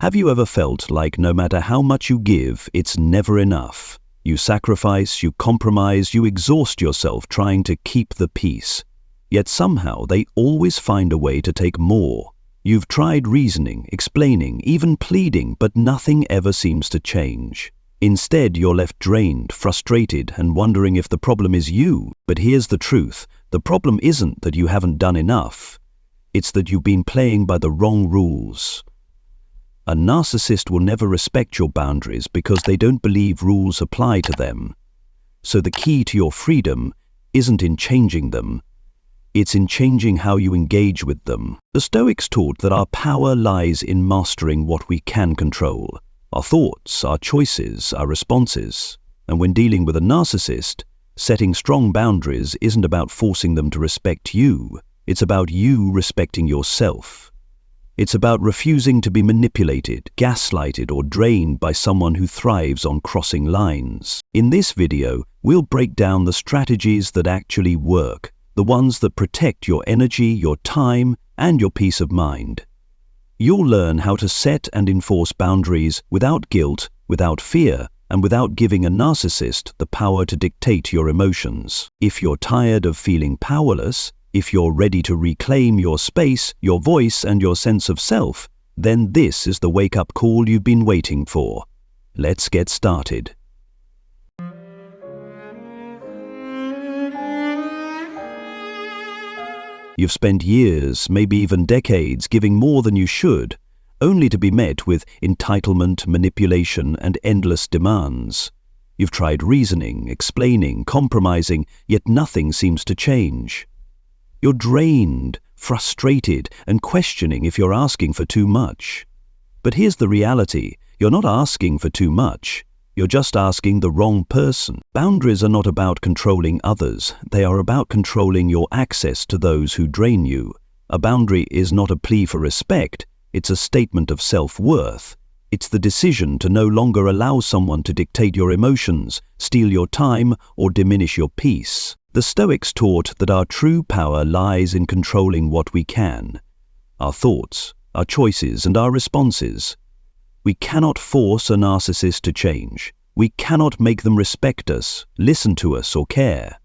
Have you ever felt like no matter how much you give, it's never enough? You sacrifice, you compromise, you exhaust yourself trying to keep the peace. Yet somehow they always find a way to take more. You've tried reasoning, explaining, even pleading, but nothing ever seems to change. Instead, you're left drained, frustrated, and wondering if the problem is you. But here's the truth. The problem isn't that you haven't done enough. It's that you've been playing by the wrong rules. A narcissist will never respect your boundaries because they don't believe rules apply to them. So the key to your freedom isn't in changing them. It's in changing how you engage with them. The Stoics taught that our power lies in mastering what we can control. Our thoughts, our choices, our responses. And when dealing with a narcissist, setting strong boundaries isn't about forcing them to respect you. It's about you respecting yourself. It's about refusing to be manipulated, gaslighted, or drained by someone who thrives on crossing lines. In this video, we'll break down the strategies that actually work, the ones that protect your energy, your time, and your peace of mind. You'll learn how to set and enforce boundaries without guilt, without fear, and without giving a narcissist the power to dictate your emotions. If you're tired of feeling powerless, if you're ready to reclaim your space, your voice, and your sense of self, then this is the wake-up call you've been waiting for. Let's get started. You've spent years, maybe even decades, giving more than you should, only to be met with entitlement, manipulation, and endless demands. You've tried reasoning, explaining, compromising, yet nothing seems to change. You're drained, frustrated, and questioning if you're asking for too much. But here's the reality. You're not asking for too much. You're just asking the wrong person. Boundaries are not about controlling others. They are about controlling your access to those who drain you. A boundary is not a plea for respect. It's a statement of self-worth. It's the decision to no longer allow someone to dictate your emotions, steal your time, or diminish your peace. The Stoics taught that our true power lies in controlling what we can, our thoughts, our choices, and our responses. We cannot force a narcissist to change. We cannot make them respect us, listen to us, or care.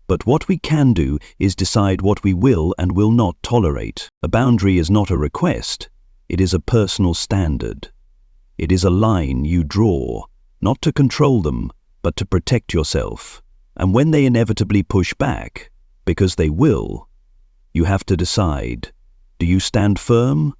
But what we can do is decide what we will and will not tolerate. A boundary is not a request. It is a personal standard. It is a line you draw, not to control them, but to protect yourself. And when they inevitably push back, because they will, you have to decide, do you stand firm,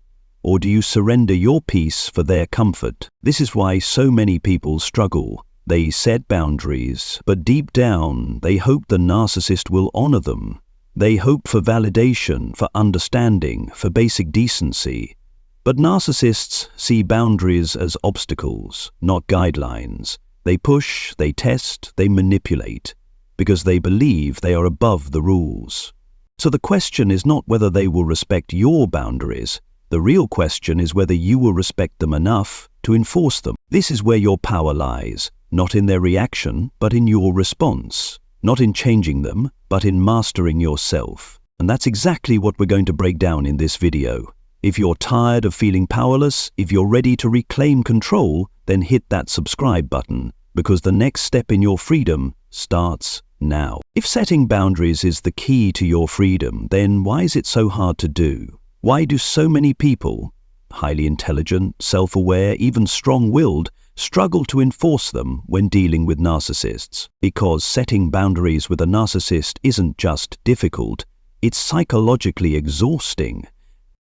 or do you surrender your peace for their comfort? This is why so many people struggle. They set boundaries, but deep down, they hope the narcissist will honor them. They hope for validation, for understanding, for basic decency. But narcissists see boundaries as obstacles, not guidelines. They push, they test, they manipulate, because they believe they are above the rules. So the question is not whether they will respect your boundaries. The real question is whether you will respect them enough to enforce them. This is where your power lies, not in their reaction, but in your response. Not in changing them, but in mastering yourself. And that's exactly what we're going to break down in this video. If you're tired of feeling powerless, if you're ready to reclaim control, then hit that subscribe button, because the next step in your freedom starts now. If setting boundaries is the key to your freedom, then why is it so hard to do? Why do so many people, highly intelligent, self-aware, even strong-willed, struggle to enforce them when dealing with narcissists? Because setting boundaries with a narcissist isn't just difficult, it's psychologically exhausting.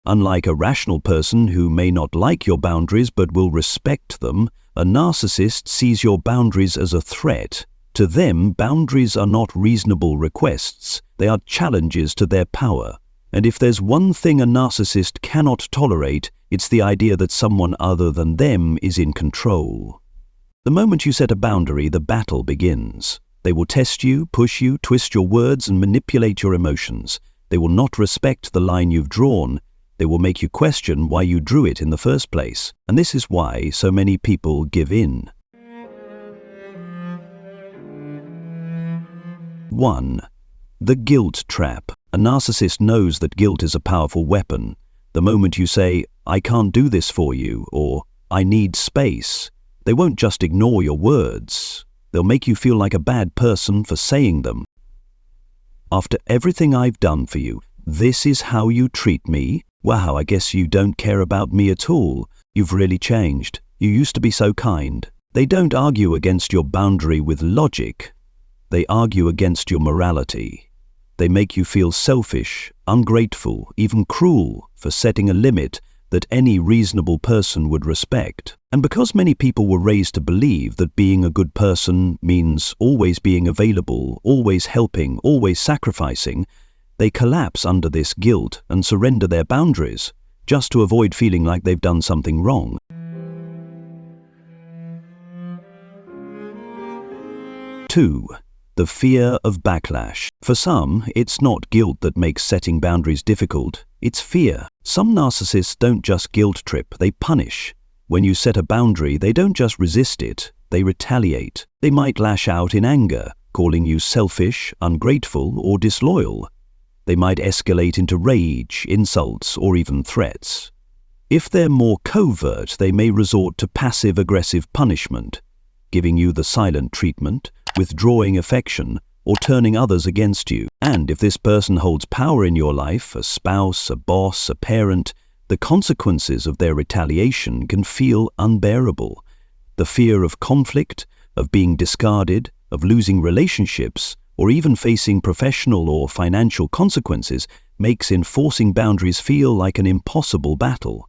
Unlike a rational person who may not like your boundaries but will respect them, a narcissist sees your boundaries as a threat. To them, boundaries are not reasonable requests, they are challenges to their power. And if there's one thing a narcissist cannot tolerate, it's the idea that someone other than them is in control. The moment you set a boundary, the battle begins. They will test you, push you, twist your words, and manipulate your emotions. They will not respect the line you've drawn. They will make you question why you drew it in the first place. And this is why so many people give in. 1. The guilt trap. A narcissist knows that guilt is a powerful weapon. The moment you say, "I can't do this for you," or "I need space." They won't just ignore your words. They'll make you feel like a bad person for saying them. "After everything I've done for you, this is how you treat me? Wow, I guess you don't care about me at all. You've really changed. You used to be so kind." They don't argue against your boundary with logic. They argue against your morality. They make you feel selfish, ungrateful, even cruel for setting a limit that any reasonable person would respect. And because many people were raised to believe that being a good person means always being available, always helping, always sacrificing, they collapse under this guilt and surrender their boundaries just to avoid feeling like they've done something wrong. 2. The fear of backlash. For some, it's not guilt that makes setting boundaries difficult, it's fear. Some narcissists don't just guilt trip, they punish. When you set a boundary, they don't just resist it, they retaliate. They might lash out in anger, calling you selfish, ungrateful, or disloyal. They might escalate into rage, insults, or even threats. If they're more covert, they may resort to passive-aggressive punishment, giving you the silent treatment, withdrawing affection, or turning others against you. And if this person holds power in your life, a spouse, a boss, a parent, the consequences of their retaliation can feel unbearable. The fear of conflict, of being discarded, of losing relationships, or even facing professional or financial consequences makes enforcing boundaries feel like an impossible battle.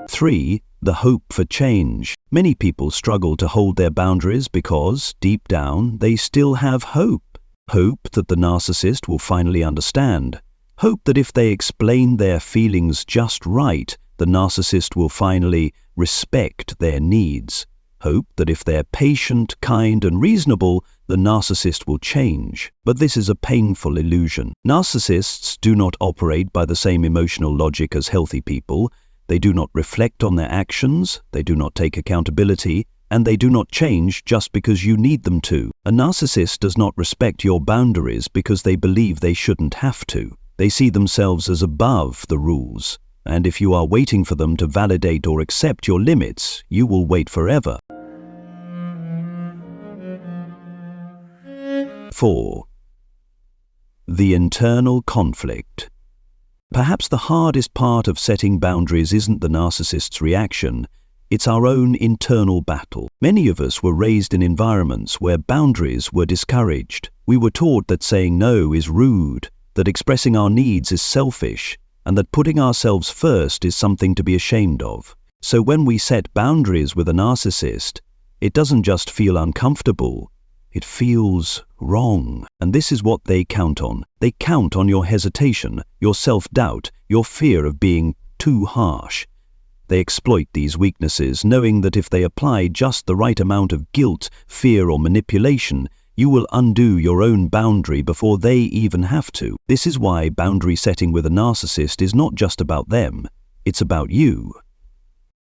3. The hope for change. Many people struggle to hold their boundaries because, deep down, they still have hope. Hope that the narcissist will finally understand. Hope that if they explain their feelings just right, the narcissist will finally respect their needs. Hope that if they're patient, kind, and reasonable, the narcissist will change. But this is a painful illusion. Narcissists do not operate by the same emotional logic as healthy people. They do not reflect on their actions, they do not take accountability, and they do not change just because you need them to. A narcissist does not respect your boundaries because they believe they shouldn't have to. They see themselves as above the rules, and if you are waiting for them to validate or accept your limits, you will wait forever. 4. The internal conflict. Perhaps the hardest part of setting boundaries isn't the narcissist's reaction, it's our own internal battle. Many of us were raised in environments where boundaries were discouraged. We were taught that saying no is rude, that expressing our needs is selfish, and that putting ourselves first is something to be ashamed of. So when we set boundaries with a narcissist, it doesn't just feel uncomfortable, it feels wrong. And this is what they count on. They count on your hesitation, your self-doubt, your fear of being too harsh. They exploit these weaknesses, knowing that if they apply just the right amount of guilt, fear, or manipulation, you will undo your own boundary before they even have to. This is why boundary setting with a narcissist is not just about them, it's about you.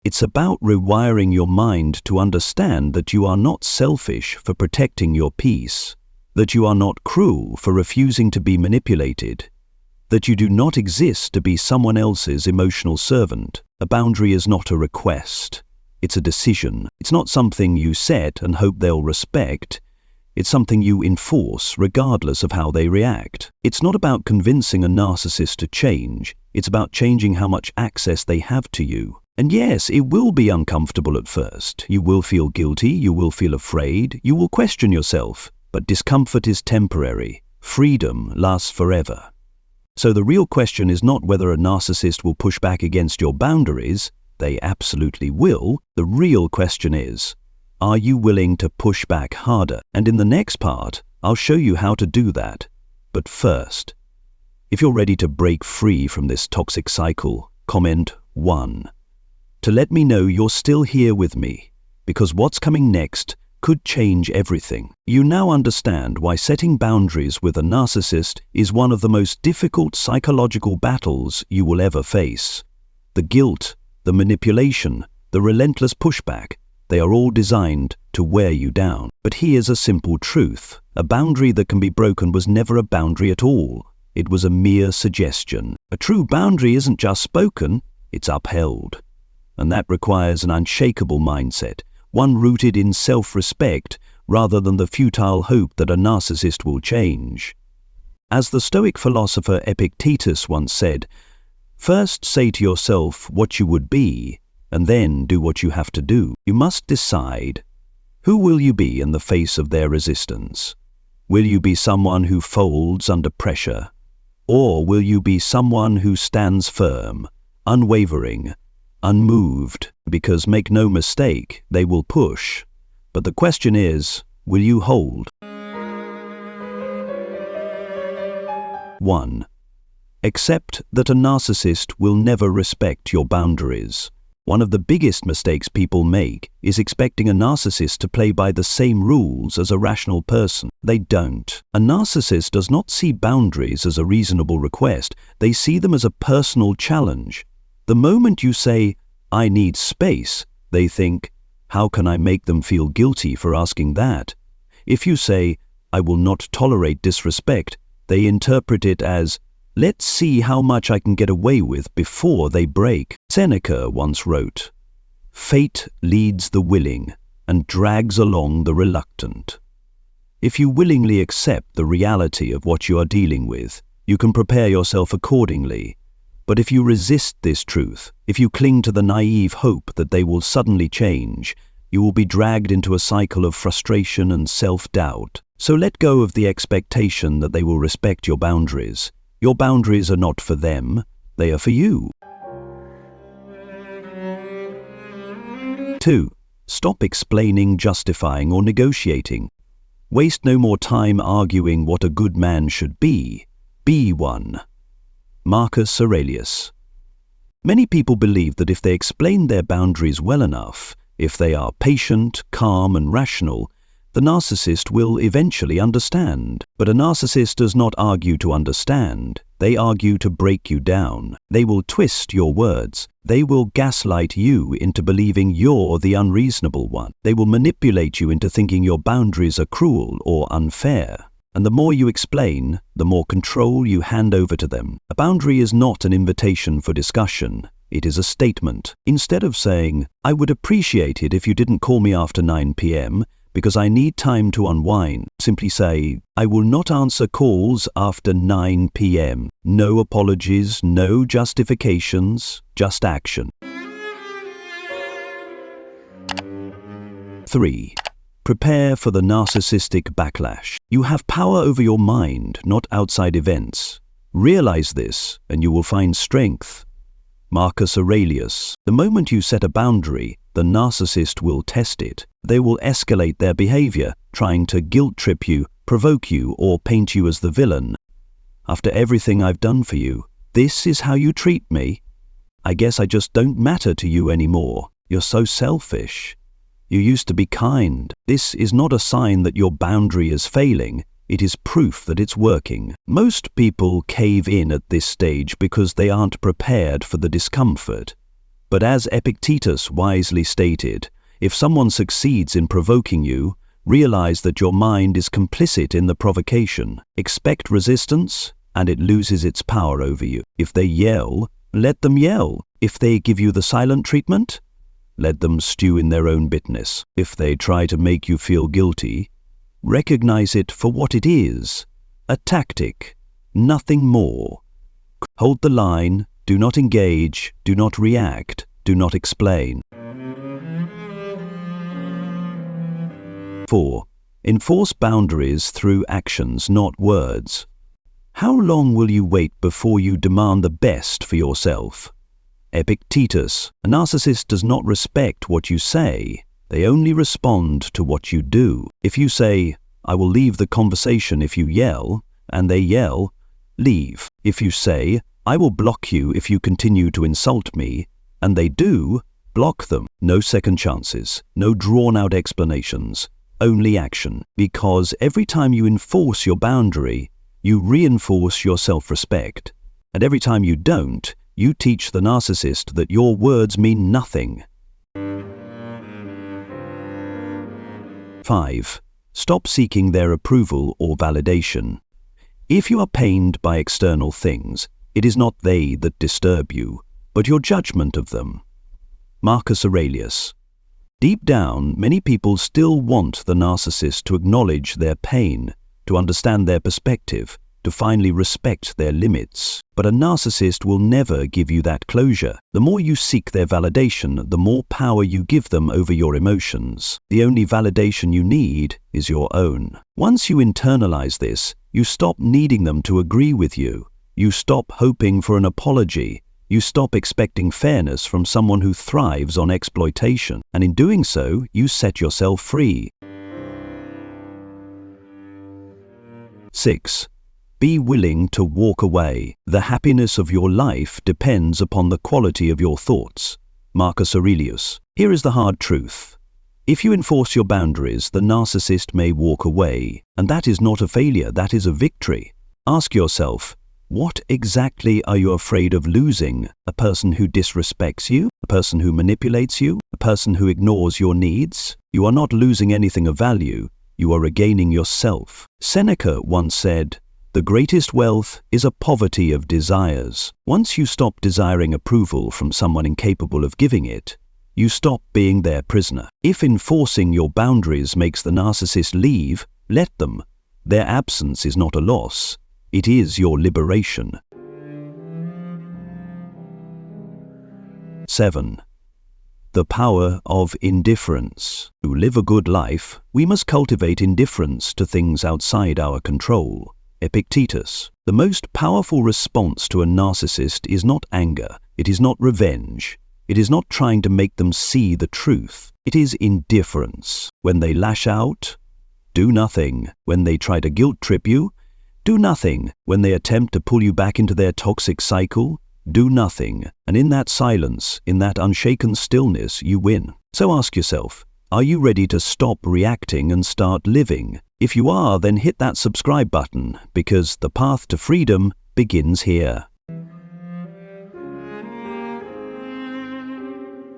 It's about rewiring your mind to understand that you are not selfish for protecting your peace, that you are not cruel for refusing to be manipulated, that you do not exist to be someone else's emotional servant. A boundary is not a request, it's a decision. It's not something you set and hope they'll respect. It's something you enforce regardless of how they react. It's not about convincing a narcissist to change, it's about changing how much access they have to you. And yes, it will be uncomfortable at first. You will feel guilty, you will feel afraid, you will question yourself. But discomfort is temporary. Freedom lasts forever. So the real question is not whether a narcissist will push back against your boundaries. They absolutely will. The real question is, are you willing to push back harder? And in the next part, I'll show you how to do that. But first, if you're ready to break free from this toxic cycle, comment 1. To let me know you're still here with me, because what's coming next could change everything. You now understand why setting boundaries with a narcissist is one of the most difficult psychological battles you will ever face. The guilt, the manipulation, the relentless pushback, they are all designed to wear you down. But here's a simple truth. A boundary that can be broken was never a boundary at all. It was a mere suggestion. A true boundary isn't just spoken, it's upheld. And that requires an unshakable mindset, one rooted in self-respect rather than the futile hope that a narcissist will change. As the Stoic philosopher Epictetus once said, "First say to yourself what you would be, and then do what you have to do." You must decide. Who will you be in the face of their resistance? Will you be someone who folds under pressure? Or will you be someone who stands firm, unwavering, unmoved? Because make no mistake, they will push. But the question is, will you hold? 1. Accept that a narcissist will never respect your boundaries. One of the biggest mistakes people make is expecting a narcissist to play by the same rules as a rational person. They don't. A narcissist does not see boundaries as a reasonable request. They see them as a personal challenge. The moment you say, "I need space," they think, "How can I make them feel guilty for asking that?" If you say, "I will not tolerate disrespect," they interpret it as, "Let's see how much I can get away with before they break." Seneca once wrote, "Fate leads the willing and drags along the reluctant." If you willingly accept the reality of what you are dealing with, you can prepare yourself accordingly. But if you resist this truth, if you cling to the naive hope that they will suddenly change, you will be dragged into a cycle of frustration and self-doubt. So let go of the expectation that they will respect your boundaries. Your boundaries are not for them, they are for you. 2. Stop explaining, justifying, or negotiating. Waste no more time arguing what a good man should be. Be one. Marcus Aurelius. Many people believe that if they explain their boundaries well enough, if they are patient, calm, and rational, the narcissist will eventually understand. But a narcissist does not argue to understand. They argue to break you down. They will twist your words. They will gaslight you into believing you're the unreasonable one. They will manipulate you into thinking your boundaries are cruel or unfair. And the more you explain, the more control you hand over to them. A boundary is not an invitation for discussion. It is a statement. Instead of saying, "I would appreciate it if you didn't call me after 9 p.m., because I need time to unwind," simply say, "I will not answer calls after 9 p.m. No apologies, no justifications, just action. 3. Prepare for the narcissistic backlash. You have power over your mind, not outside events. Realize this, and you will find strength. Marcus Aurelius. The moment you set a boundary, the narcissist will test it. They will escalate their behavior, trying to guilt-trip you, provoke you, or paint you as the villain. "After everything I've done for you, this is how you treat me? I guess I just don't matter to you anymore. You're so selfish. You used to be kind." This is not a sign that your boundary is failing. It is proof that it's working. Most people cave in at this stage because they aren't prepared for the discomfort. But as Epictetus wisely stated, if someone succeeds in provoking you, realize that your mind is complicit in the provocation. Expect resistance, and it loses its power over you. If they yell, let them yell. If they give you the silent treatment, let them stew in their own bitterness. If they try to make you feel guilty, recognize it for what it is, a tactic, nothing more. Hold the line, do not engage, do not react, do not explain. 4. Enforce boundaries through actions, not words. How long will you wait before you demand the best for yourself? Epictetus. A narcissist does not respect what you say. They only respond to what you do. If you say, "I will leave the conversation if you yell," and they yell, leave. If you say, "I will block you if you continue to insult me," and they do, block them. No second chances, no drawn-out explanations, only action. Because every time you enforce your boundary, you reinforce your self-respect. And every time you don't, you teach the narcissist that your words mean nothing. 5. Stop seeking their approval or validation. If you are pained by external things, it is not they that disturb you, but your judgment of them. Marcus Aurelius. Deep down, many people still want the narcissist to acknowledge their pain, to understand their perspective, to finally respect their limits. But a narcissist will never give you that closure. The more you seek their validation, the more power you give them over your emotions. The only validation you need is your own. Once you internalize this, you stop needing them to agree with you. You stop hoping for an apology. You stop expecting fairness from someone who thrives on exploitation. And in doing so, you set yourself free. 6. Be willing to walk away. The happiness of your life depends upon the quality of your thoughts. Marcus Aurelius. Here is the hard truth. If you enforce your boundaries, the narcissist may walk away, and that is not a failure, that is a victory. Ask yourself, what exactly are you afraid of losing? A person who disrespects you? A person who manipulates you? A person who ignores your needs? You are not losing anything of value, you are regaining yourself. Seneca once said, "The greatest wealth is a poverty of desires." Once you stop desiring approval from someone incapable of giving it, you stop being their prisoner. If enforcing your boundaries makes the narcissist leave, let them. Their absence is not a loss. It is your liberation. 7. The power of indifference. To live a good life, we must cultivate indifference to things outside our control. Epictetus. The most powerful response to a narcissist is not anger, it is not revenge, it is not trying to make them see the truth. It is indifference. When they lash out, do nothing. When they try to guilt trip you, do nothing. When they attempt to pull you back into their toxic cycle, do nothing. And in that silence, in that unshaken stillness, you win. So ask yourself, are you ready to stop reacting and start living? If you are, then hit that subscribe button, because the path to freedom begins here.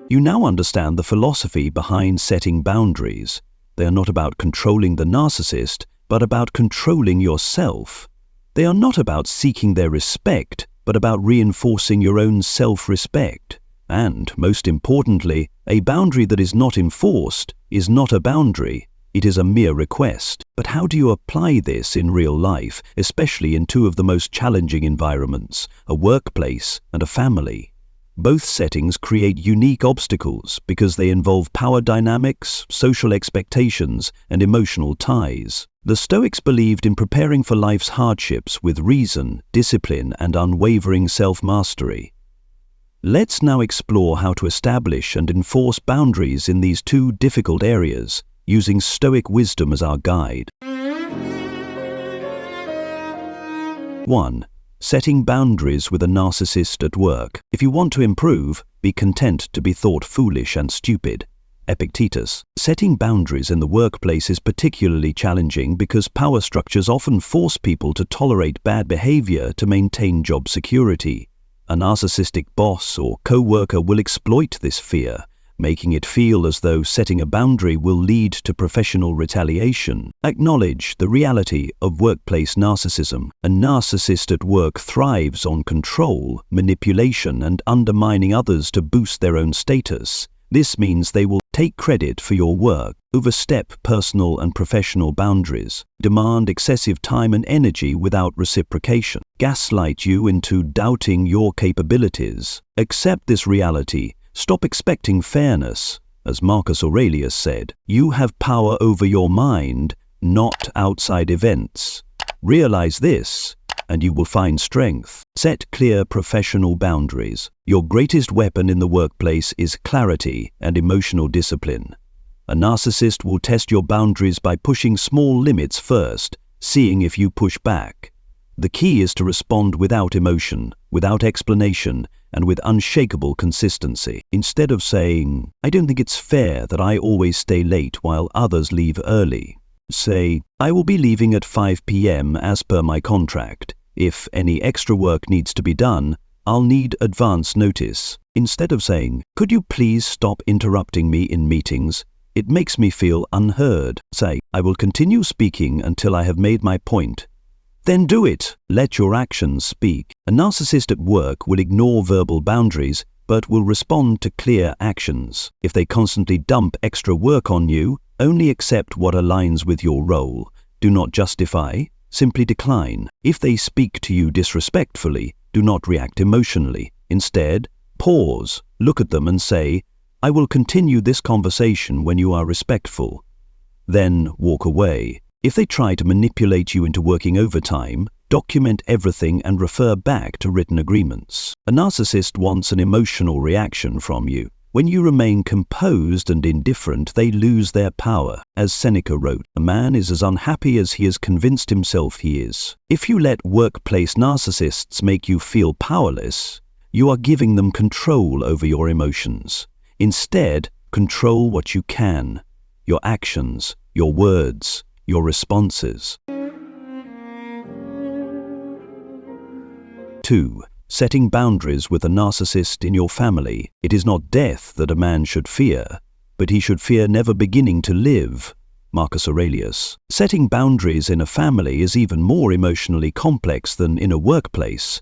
You now understand the philosophy behind setting boundaries. They are not about controlling the narcissist, but about controlling yourself. They are not about seeking their respect, but about reinforcing your own self-respect. And, most importantly, a boundary that is not enforced is not a boundary, it is a mere request. But how do you apply this in real life, especially in two of the most challenging environments, a workplace and a family? Both settings create unique obstacles because they involve power dynamics, social expectations, and emotional ties. The Stoics believed in preparing for life's hardships with reason, discipline, and unwavering self-mastery. Let's now explore how to establish and enforce boundaries in these two difficult areas, using Stoic wisdom as our guide. 1. Setting boundaries with a narcissist at work. If you want to improve, be content to be thought foolish and stupid. Epictetus. Setting boundaries in the workplace is particularly challenging because power structures often force people to tolerate bad behavior to maintain job security. A narcissistic boss or co-worker will exploit this fear, making it feel as though setting a boundary will lead to professional retaliation. Acknowledge the reality of workplace narcissism. A narcissist at work thrives on control, manipulation, and undermining others to boost their own status. This means they will take credit for your work, overstep personal and professional boundaries, demand excessive time and energy without reciprocation, gaslight you into doubting your capabilities. Accept this reality. Stop expecting fairness. As Marcus Aurelius said, you have power over your mind, not outside events. Realize this, and you will find strength. Set clear professional boundaries. Your greatest weapon in the workplace is clarity and emotional discipline. A narcissist will test your boundaries by pushing small limits first, seeing if you push back. The key is to respond without emotion, without explanation, and with unshakable consistency. Instead of saying, "I don't think it's fair that I always stay late while others leave early," say, "I will be leaving at 5 p.m. as per my contract. If any extra work needs to be done, I'll need advance notice." Instead of saying, "Could you please stop interrupting me in meetings? It makes me feel unheard," say, "I will continue speaking until I have made my point." Then do it. Let your actions speak. A narcissist at work will ignore verbal boundaries, but will respond to clear actions. If they constantly dump extra work on you, only accept what aligns with your role. Do not justify, simply decline. If they speak to you disrespectfully, do not react emotionally. Instead, pause, look at them and say, "I will continue this conversation when you are respectful." Then walk away. If they try to manipulate you into working overtime, document everything and refer back to written agreements. A narcissist wants an emotional reaction from you. When you remain composed and indifferent, they lose their power. As Seneca wrote, "A man is as unhappy as he has convinced himself he is." If you let workplace narcissists make you feel powerless, you are giving them control over your emotions. Instead, control what you can: your actions, your words, your responses. 2. Setting boundaries with a narcissist in your family. It is not death that a man should fear, but he should fear never beginning to live. Marcus Aurelius. Setting boundaries in a family is even more emotionally complex than in a workplace.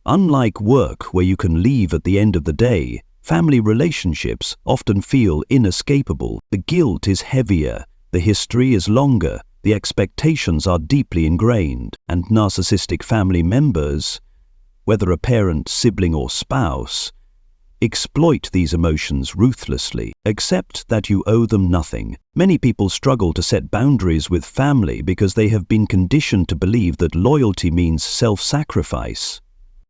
Unlike work, where you can leave at the end of the day, family relationships often feel inescapable. The guilt is heavier, the history is longer, the expectations are deeply ingrained, and narcissistic family members, whether a parent, sibling, or spouse, exploit these emotions ruthlessly. Accept that you owe them nothing. Many people struggle to set boundaries with family because they have been conditioned to believe that loyalty means self-sacrifice.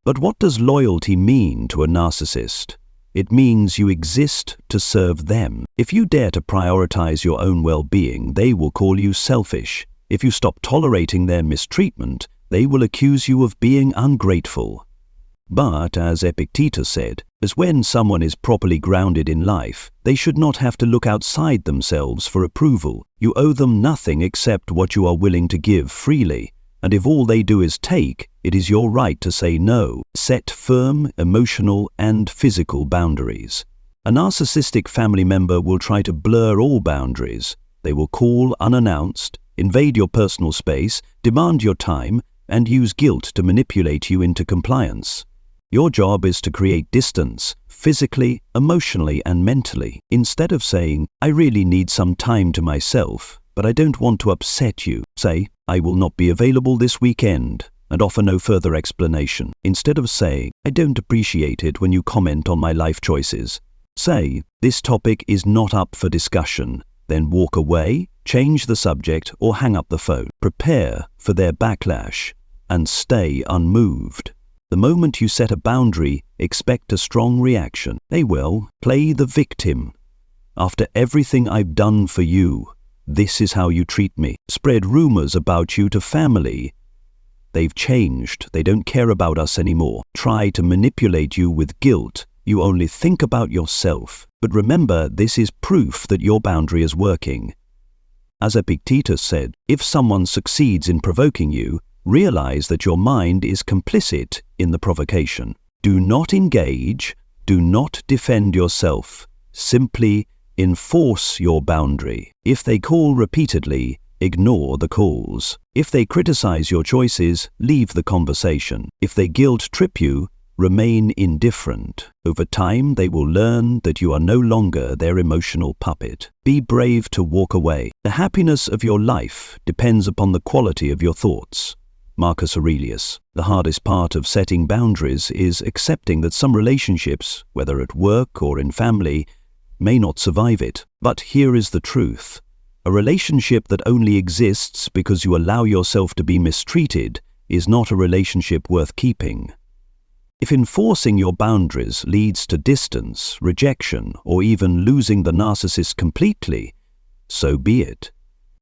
But what does loyalty mean to a narcissist? It means you exist to serve them. If you dare to prioritize your own well-being, they will call you selfish. If you stop tolerating their mistreatment, they will accuse you of being ungrateful. But, as Epictetus said, as when someone is properly grounded in life, they should not have to look outside themselves for approval. You owe them nothing except what you are willing to give freely. And if all they do is take, it is your right to say no. Set firm, emotional, and physical boundaries. A narcissistic family member will try to blur all boundaries. They will call unannounced, invade your personal space, demand your time, and use guilt to manipulate you into compliance. Your job is to create distance, physically, emotionally, and mentally. Instead of saying, "I really need some time to myself, but I don't want to upset you," say, "I will not be available this weekend," and offer no further explanation. Instead of saying, "I don't appreciate it when you comment on my life choices," say, "This topic is not up for discussion." Then walk away, change the subject, or hang up the phone. Prepare for their backlash and stay unmoved. The moment you set a boundary, expect a strong reaction. They will play the victim. "After everything I've done for you, this is how you treat me." Spread rumors about you to family. "They've changed. They don't care about us anymore." Try to manipulate you with guilt. You only think about yourself. But remember, this is proof that your boundary is working. As Epictetus said, if someone succeeds in provoking you, realize that your mind is complicit in the provocation. Do not engage, do not defend yourself. Simply enforce your boundary. If they call repeatedly, ignore the calls. If they criticize your choices, leave the conversation. If they guilt trip you, remain indifferent. Over time, they will learn that you are no longer their emotional puppet. Be brave to walk away. The happiness of your life depends upon the quality of your thoughts. Marcus Aurelius. The hardest part of setting boundaries is accepting that some relationships, whether at work or in family, may not survive it. But here is the truth. A relationship that only exists because you allow yourself to be mistreated is not a relationship worth keeping. If enforcing your boundaries leads to distance, rejection, or even losing the narcissist completely, so be it.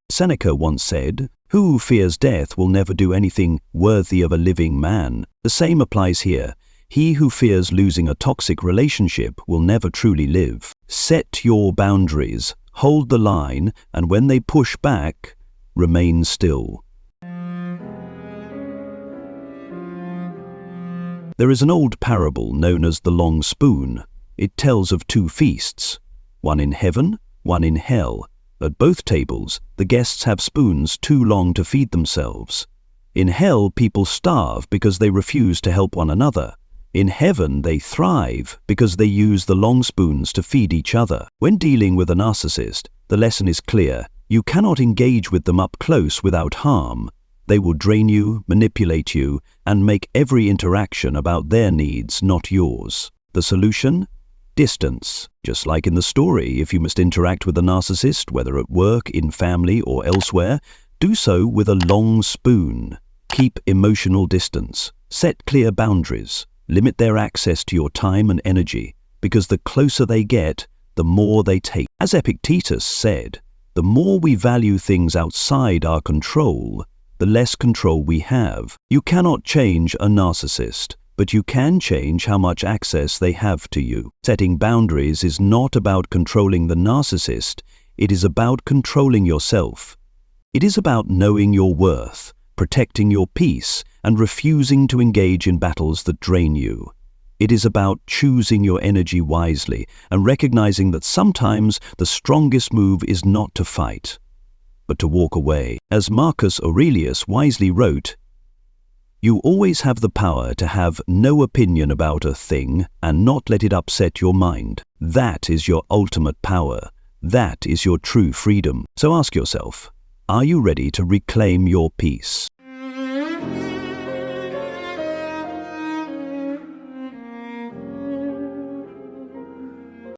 Seneca once said, "Who fears death will never do anything worthy of a living man." The same applies here. He who fears losing a toxic relationship will never truly live. Set your boundaries, hold the line, and when they push back, remain still. There is an old parable known as the long spoon. It tells of two feasts, one in heaven, one in hell. At both tables, the guests have spoons too long to feed themselves. In hell, people starve because they refuse to help one another. In heaven, they thrive because they use the long spoons to feed each other. When dealing with a narcissist, the lesson is clear. You cannot engage with them up close without harm. They will drain you, manipulate you, and make every interaction about their needs, not yours. The solution? Distance. Just like in the story, if you must interact with a narcissist, whether at work, in family, or elsewhere, do so with a long spoon. Keep emotional distance. Set clear boundaries. Limit their access to your time and energy, because the closer they get, the more they take. As Epictetus said, the more we value things outside our control, the less control we have. You cannot change a narcissist, but you can change how much access they have to you. Setting boundaries is not about controlling the narcissist, it is about controlling yourself. It is about knowing your worth, protecting your peace, and refusing to engage in battles that drain you. It is about choosing your energy wisely and recognizing that sometimes the strongest move is not to fight, but to walk away. As Marcus Aurelius wisely wrote, "You always have the power to have no opinion about a thing and not let it upset your mind. That is your ultimate power. That is your true freedom." So ask yourself, are you ready to reclaim your peace?